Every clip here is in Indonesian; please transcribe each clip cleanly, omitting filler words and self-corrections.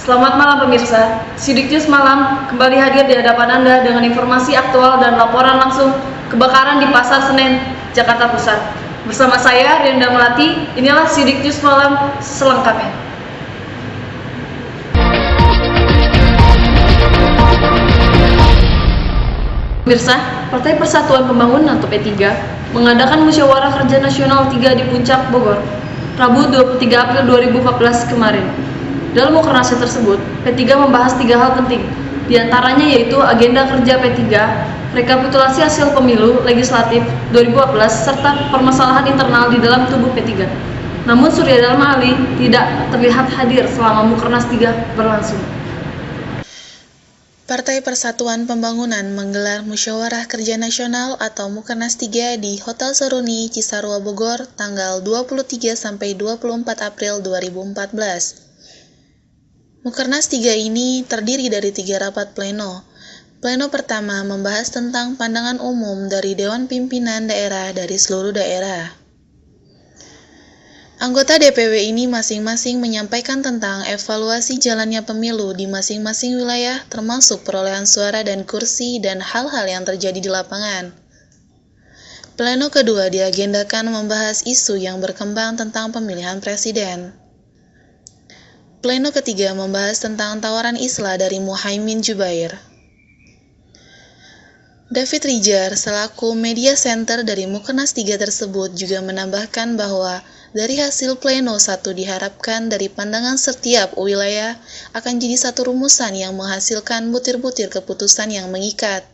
Selamat malam pemirsa, Sidik News Malam kembali hadir di hadapan Anda dengan informasi aktual dan laporan langsung kebakaran di Pasar Senen, Jakarta Pusat. Bersama saya, Rienda Melati, inilah Sidik News Malam selengkapnya. Pemirsa, Partai Persatuan Pembangunan atau P3 mengadakan Musyawarah Kerja Nasional 3 di Puncak Bogor, Rabu 23 April 2014 kemarin. Dalam mukernas tersebut, P3 membahas 3 hal penting, diantaranya yaitu agenda kerja P3, rekapitulasi hasil pemilu legislatif 2014, serta permasalahan internal di dalam tubuh P3. Namun Surya Dharma Ali tidak terlihat hadir selama mukernas 3 berlangsung. Partai Persatuan Pembangunan menggelar Musyawarah Kerja Nasional atau Mukernas 3 di Hotel Seruni, Cisarua, Bogor, tanggal 23 sampai 24 April 2014. Mukernas 3 ini terdiri dari 3 rapat pleno. Pleno pertama membahas tentang pandangan umum dari Dewan Pimpinan Daerah dari seluruh daerah. Anggota DPW ini masing-masing menyampaikan tentang evaluasi jalannya pemilu di masing-masing wilayah termasuk perolehan suara dan kursi dan hal-hal yang terjadi di lapangan. Pleno kedua diagendakan membahas isu yang berkembang tentang pemilihan presiden. Pleno ketiga membahas tentang tawaran islah dari Muhaimin Jubair. David Rijar selaku media center dari Mukernas 3 tersebut juga menambahkan bahwa dari hasil pleno 1 diharapkan dari pandangan setiap wilayah akan jadi satu rumusan yang menghasilkan butir-butir keputusan yang mengikat.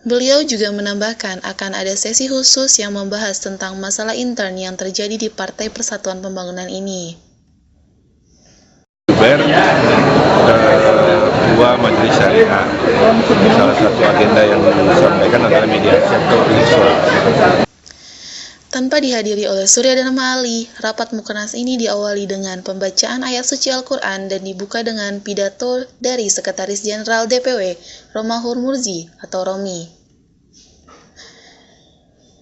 Beliau juga menambahkan akan ada sesi khusus yang membahas tentang masalah intern yang terjadi di Partai Persatuan Pembangunan ini. Dua majelis syariah. Salah satu agenda yang disampaikan adalah mediasi atau islah. Tanpa dihadiri oleh Surya Dharma Ali, rapat Mukernas ini diawali dengan pembacaan ayat suci Al-Quran dan dibuka dengan pidato dari Sekretaris Jenderal DPW, Romahur Murzi atau Romi.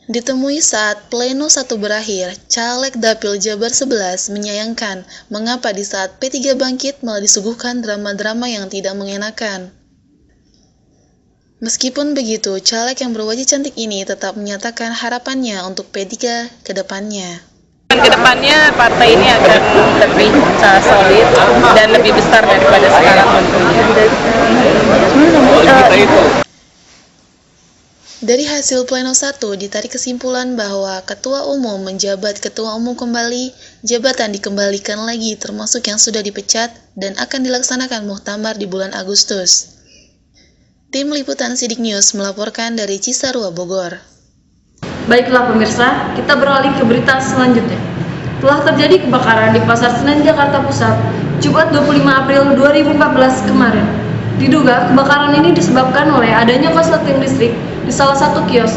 Ditemui saat pleno 1 berakhir, Caleg Dapil Jabar 11 menyayangkan mengapa di saat P3 bangkit malah disuguhkan drama-drama yang tidak mengenakan. Meskipun begitu, caleg yang berwajah cantik ini tetap menyatakan harapannya untuk P3 ke depannya. Kedepannya partai ini akan lebih solid dan lebih besar daripada sekarang tentunya. Dari hasil pleno 1 ditarik kesimpulan bahwa Ketua Umum menjabat Ketua Umum kembali, jabatan dikembalikan lagi termasuk yang sudah dipecat dan akan dilaksanakan muktamar di bulan Agustus. Tim Liputan Sidik News melaporkan dari Cisarua, Bogor. Baiklah pemirsa, kita beralih ke berita selanjutnya. Telah terjadi kebakaran di Pasar Senen, Jakarta Pusat, Jumat 25 April 2014 kemarin. Diduga kebakaran ini disebabkan oleh adanya korsleting listrik di salah satu kios.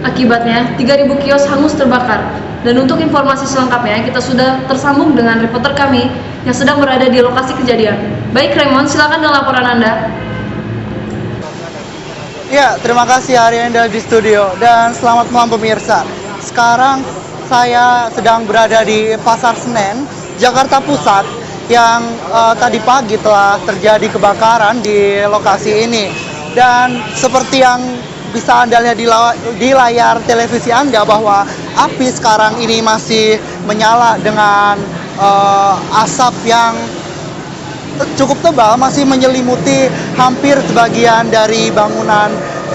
Akibatnya, 3.000 kios hangus terbakar. Dan untuk informasi selengkapnya, kita sudah tersambung dengan reporter kami yang sedang berada di lokasi kejadian. Baik Raymond, silakan dengan laporan Anda. Ya, terima kasih Arienda di studio dan selamat malam pemirsa. Sekarang saya sedang berada di Pasar Senen, Jakarta Pusat yang tadi pagi telah terjadi kebakaran di lokasi ini. Dan seperti yang bisa Anda lihat di layar televisi Anda bahwa api sekarang ini masih menyala dengan asap yang cukup tebal, masih menyelimuti hampir sebagian dari bangunan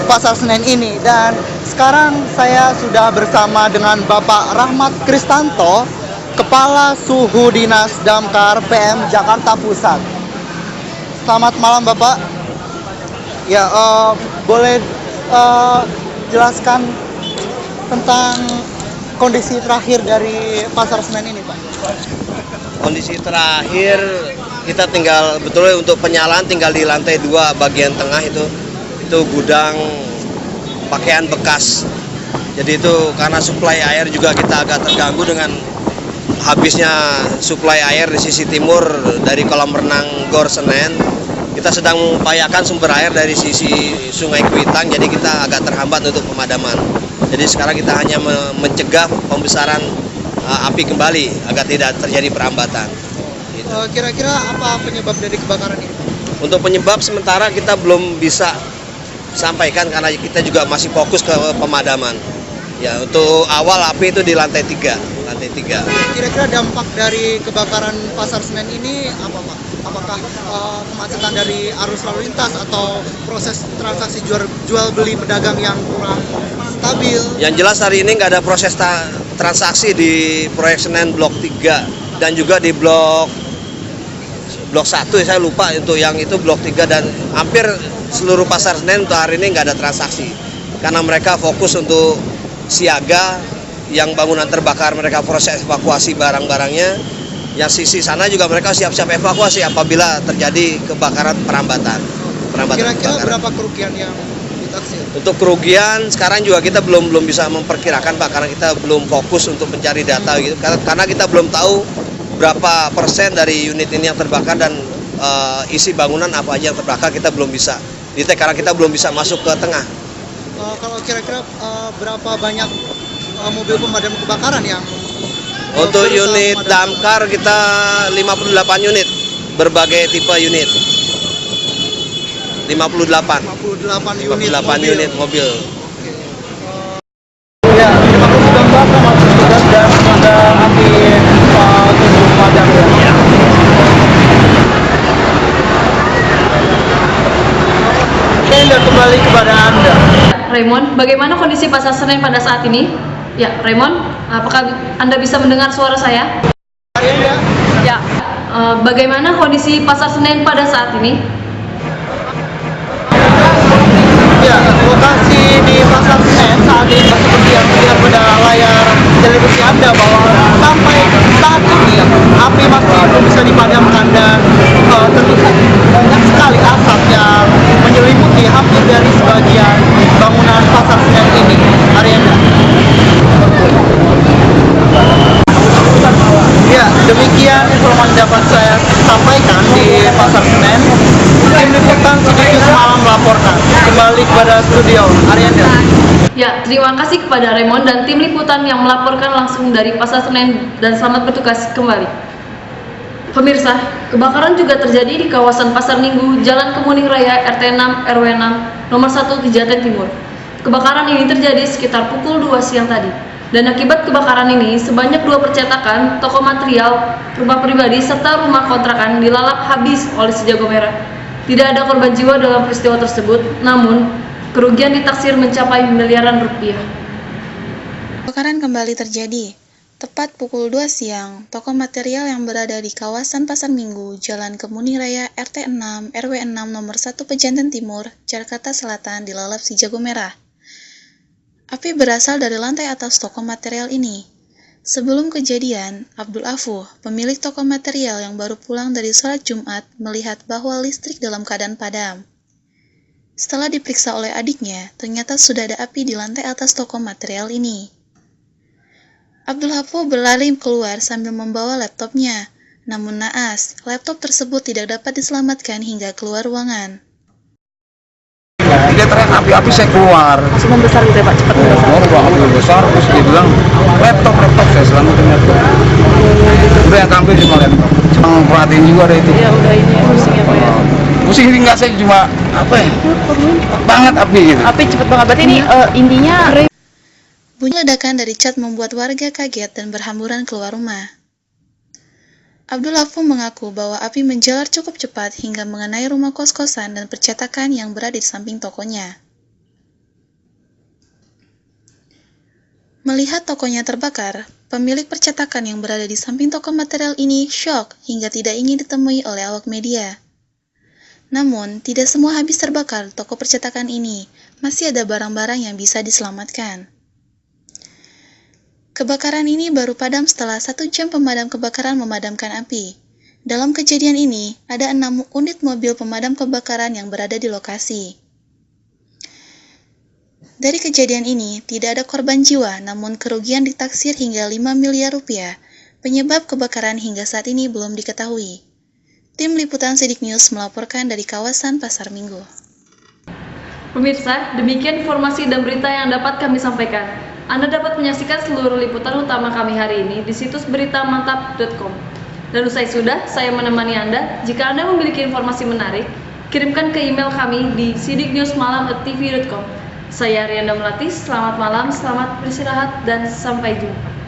Pasar Senen ini. Dan sekarang saya sudah bersama dengan Bapak Rahmat Kristanto, Kepala Suhu Dinas Damkar PM Jakarta Pusat. Selamat malam Bapak. Ya, boleh jelaskan tentang kondisi terakhir dari Pasar Senen ini Pak? Kondisi terakhir kita tinggal betulnya untuk penyalaan tinggal di lantai 2 bagian tengah itu gudang pakaian bekas. Jadi itu karena suplai air juga kita agak terganggu dengan habisnya suplai air di sisi timur dari kolam renang Gor Senen. Kita sedang mengupayakan sumber air dari sisi Sungai Kuitang, jadi kita agak terhambat untuk pemadaman. Jadi sekarang kita hanya mencegah pembesaran api kembali agar tidak terjadi perambatan. Gitu. Kira-kira apa penyebab dari kebakaran ini? Untuk penyebab sementara kita belum bisa sampaikan karena kita juga masih fokus ke pemadaman. Ya, untuk awal api itu di lantai 3. Kira-kira dampak dari kebakaran Pasar Senen ini apa, Pak? Apakah kemacetan dari arus lalu lintas atau proses transaksi jual beli pedagang yang kurang stabil? Yang jelas hari ini nggak ada proses transaksi di proyek Senen Blok 3 dan juga di Blok 1, saya lupa untuk yang itu Blok 3, dan hampir seluruh Pasar Senen untuk hari ini nggak ada transaksi karena mereka fokus untuk siaga. Yang bangunan terbakar mereka proses evakuasi barang-barangnya, yang sisi sana juga mereka siap-siap evakuasi apabila terjadi kebakaran perambatan. Kira-kira berapa kerugian yang ditaksir? Untuk kerugian sekarang juga kita belum bisa memperkirakan, Pak, karena kita belum fokus untuk mencari data gitu, karena kita belum tahu berapa persen dari unit ini yang terbakar dan isi bangunan apa aja yang terbakar kita belum bisa detek karena kita belum bisa masuk ke tengah. Kalau kira-kira berapa banyak mobil pemadam kebakaran yang untuk unit damkar kita 58 unit, berbagai tipe unit. 58 unit mobil. Ya, terima kasih Bapak sama petugas dan semoga api tumbuh padam ya. Dan kembali kepada Anda. Raymond, bagaimana kondisi Pasar Senen pada saat ini? Ya, Raymond, apakah Anda bisa mendengar suara saya? Ya. Bagaimana kondisi Pasar Senen pada saat ini? Ya, lokasi di Pasar Senen saat ini seperti yang terlihat pada layar televisi Anda bahwa sampai saat ini api masih belum bisa dipadamkan dan terlihat banyak sekali asap yang menyelimuti hampir dari sebagian bangunan Pasar Senen ini. Ariana. Ya, demikian informasi dapat saya sampaikan di Pasar Senen. Tim liputan CGNews Malam melaporkan. Kembali kepada studio, Arianda. Ya, terima kasih kepada Raymond dan tim liputan yang melaporkan langsung dari Pasar Senen, dan selamat bertugas kembali. Pemirsa, kebakaran juga terjadi di kawasan Pasar Minggu, Jalan Kemuning Raya, RT 6 RW 6, nomor 1 Pejaten Timur. Kebakaran ini terjadi sekitar pukul 2 siang tadi. Dan akibat kebakaran ini, sebanyak 2 percetakan, toko material, rumah pribadi, serta rumah kontrakan dilalap habis oleh si jago merah. Tidak ada korban jiwa dalam peristiwa tersebut, namun kerugian ditaksir mencapai miliaran rupiah. Kebakaran kembali terjadi. Tepat pukul 2 siang, toko material yang berada di kawasan Pasar Minggu, Jalan Kemuning Raya, RT 6, RW 6, nomor 1 Pejanten Timur, Jakarta Selatan dilalap si jago merah. Api berasal dari lantai atas toko material ini. Sebelum kejadian, Abdul Afuh, pemilik toko material yang baru pulang dari sholat Jumat, melihat bahwa listrik dalam keadaan padam. Setelah diperiksa oleh adiknya, ternyata sudah ada api di lantai atas toko material ini. Abdul Afuh berlari keluar sambil membawa laptopnya. Namun naas, laptop tersebut tidak dapat diselamatkan hingga keluar ruangan. Dia teriak api-api, saya keluar. Langsung membesar gitu ya Pak, cepat membesar. Api besar, terus dia bilang laptop saya selamatin laptop. Udah yang tampil cuma laptop. Cuma perhatiin juga ada itu. Ya udah ini pusing ya Pak ya. Pusing sih enggak, saya cuma apa ya? Banget api gitu. Api cepet banget, berarti ini intinya Bunyi ledakan dari cat membuat warga kaget dan berhamburan keluar rumah. Abdul Afuh mengaku bahwa api menjalar cukup cepat hingga mengenai rumah kos-kosan dan percetakan yang berada di samping tokonya. Melihat tokonya terbakar, pemilik percetakan yang berada di samping toko material ini syok hingga tidak ingin ditemui oleh awak media. Namun, tidak semua habis terbakar toko percetakan ini, masih ada barang-barang yang bisa diselamatkan. Kebakaran ini baru padam setelah 1 jam pemadam kebakaran memadamkan api. Dalam kejadian ini, ada 6 unit mobil pemadam kebakaran yang berada di lokasi. Dari kejadian ini, tidak ada korban jiwa, namun kerugian ditaksir hingga 5 miliar rupiah. Penyebab kebakaran hingga saat ini belum diketahui. Tim Liputan CGNews melaporkan dari kawasan Pasar Minggu. Pemirsa, demikian informasi dan berita yang dapat kami sampaikan. Anda dapat menyaksikan seluruh liputan utama kami hari ini di situs beritamantap.com. Dan usai sudah, saya menemani Anda. Jika Anda memiliki informasi menarik, kirimkan ke email kami di sidiknewsmalam@tv.com. Saya Arianda Melati, selamat malam, selamat beristirahat, dan sampai jumpa.